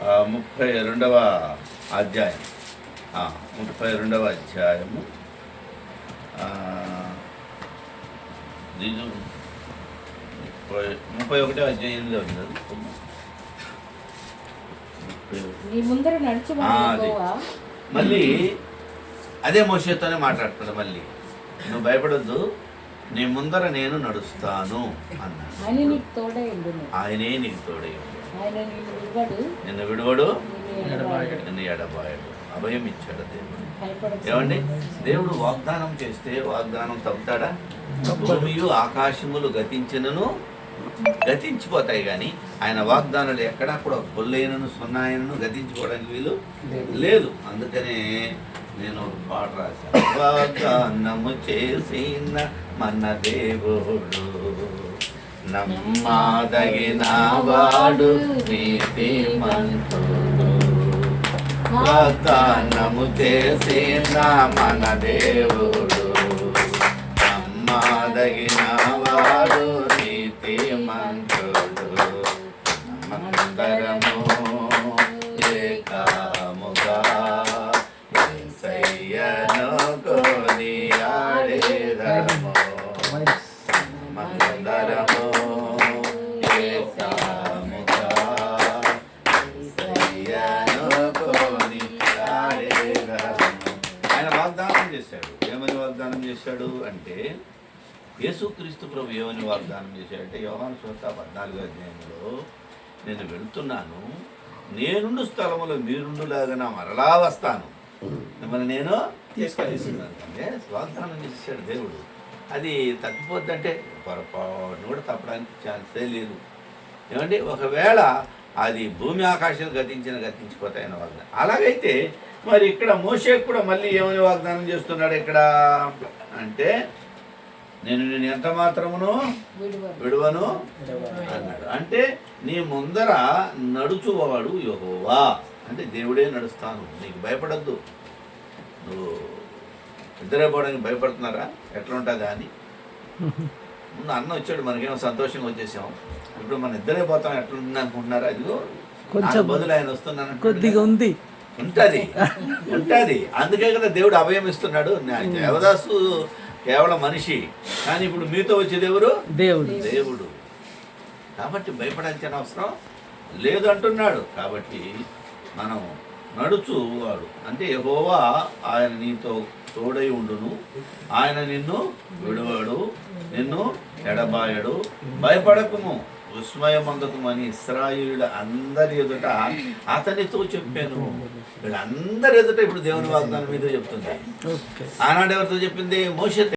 32వ అధ్యాయం 32వ అధ్యాయము 31వ అధ్యాయంలో ఉన్నది. మళ్ళీ అదే మోషేతోనే మాట్లాడుతున్నాడు. మళ్ళీ నువ్వు భయపడొద్దు, నీ ముందర నేను నడుస్తాను అన్నాడు. ఆయనే నీకు తోడై నిన్ను విడువడు, నిన్ను ఎడబాయడు. అభయం ఇచ్చాడు దేవుడు. ఏమండి, దేవుడు వాగ్దానం చేస్తే వాగ్దానం తప్పుతాడా? భూమియు ఆకాశములు గతించినను గతించిపోతాయి, కానీ ఆయన వాగ్దానాలు ఎక్కడా కూడా బొల్లైనను సున్నాయనను గతించుకోవడానికి వీలు లేదు. అందుకనే నేను ఒక పాట రాశాను. వాగ్దానము చేసిన మన దేవుడు నమ్మదగిన వాడు, నీతిమంతుడు. వాగ్దానము చేసిన మన దేవుడు నమ్మదగిన వాడు, నీతిమంతుడు. మనమందరము ఏకముగా యేసయ్యను కొనియాడెదము. మనమందరము ఏకముగా యేసయ్యను కొనియాడెదము. ఆయన వాగ్దానం చేశాడు. ఏమని వాగ్దానం చేశాడు అంటే, యేసుక్రీస్తు ప్రభు ఏమని వాగ్దానం చేశాడంటే, యోహాను సువార్త 14వ అధ్యాయంలో, నేను వెళ్తున్నాను, నేనుండు స్థలములో మీరుండులాగా నా మరలా వస్తాను, మిమ్మల్ని నేను తీసుకెళ్తున్నాను అంటే వాగ్దానం చేశాడు దేవుడు. అది తప్పిపోద్దంటే పొరపాటును కూడా తప్పడానికి ఛాన్సే లేదు. ఏమంటే ఒకవేళ అది భూమి ఆకాశం గతించిపోతాయని వాగ్దానం. అలాగైతే మరి ఇక్కడ మోషేకు కూడా మళ్ళీ ఏమని వాగ్దానం చేస్తున్నాడు ఇక్కడ అంటే, నేను ఎంత మాత్రమును విడువను అన్నాడు. అంటే నీ ముందర నడుచువాడు యెహోవా, అంటే దేవుడే నడుస్తాను, నీకు భయపడద్దు. నువ్వు నిద్రపోవడానికి భయపడుతున్నారా? ఎట్లా ఉంటుందా అని. ముందు అన్న వచ్చాడు, మనకేమో సంతోషంగా వచ్చేసాం. ఇప్పుడు మన ఇద్దరే పోతాం, ఎట్లుంది అనుకుంటున్నారా? అదిగో కొంచెం బదులు ఆయన వస్తున్నాను, కొద్దిగా ఉంది ఉంటుంది. అందుకే కదా దేవుడు అభయం ఇస్తున్నాడు. దేవదాసు కేవలం మనిషి, కానీ ఇప్పుడు మీతో వచ్చేది ఎవరు? దేవుడు. కాబట్టి భయపడాల్సిన అవసరం లేదు అంటున్నాడు. కాబట్టి మనం నడుచువాడు అంటే యెహోవా, ఆయన నీతో తోడై ఉండును, ఆయన నిన్ను విడువడు, నిన్ను ఎడబాయడు. భయపడకుము, విస్మయమందకము అని ఇశ్రాయేలుల అందరి ఎదుట అతనితో చెప్పాను. వీళ్ళందరి ఎదుట ఇప్పుడు దేవుని వాగ్దానం మీద చెప్తుంది. ఆనాడు ఎవరితో చెప్పింది? మోషే.